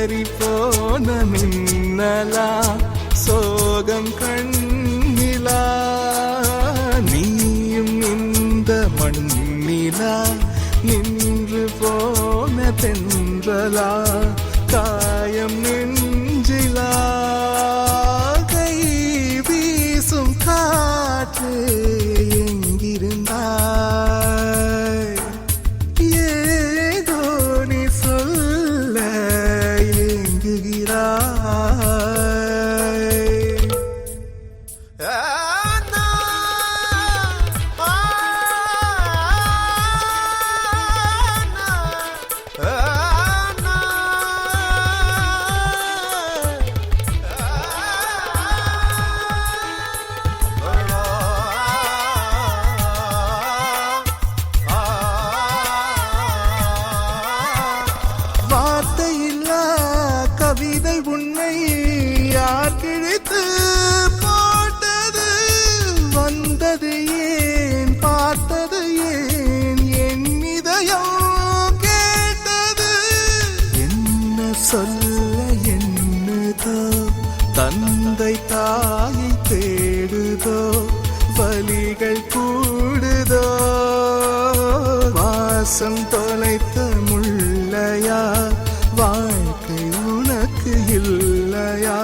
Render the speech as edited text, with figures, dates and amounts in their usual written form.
சிதறி போன மின்னலா சோகம் கண்ணிலா நீயும் இந்த மண்ணிலா நின்று போன தென்றலா காயம் நெஞ்சிலா கை வீசும் காற்று எங்கிருந்தாய் ஏதோ நீ சொல்ல ஏங்குகிறாய் வார்த்தையில்லா கவிதை உன்னை யார் கிழித்து போட்டது வந்தது ஏன் பார்த்தது ஏன் என் இதயம் கேட்டது என்ன சொல்ல என்னதோ தந்தை தாயை தேடுதோ வலிகள் கூடுதோ வாசம் தொலைத்த முள்ளையா வாழ்க்கை உனக்கு இல்லையா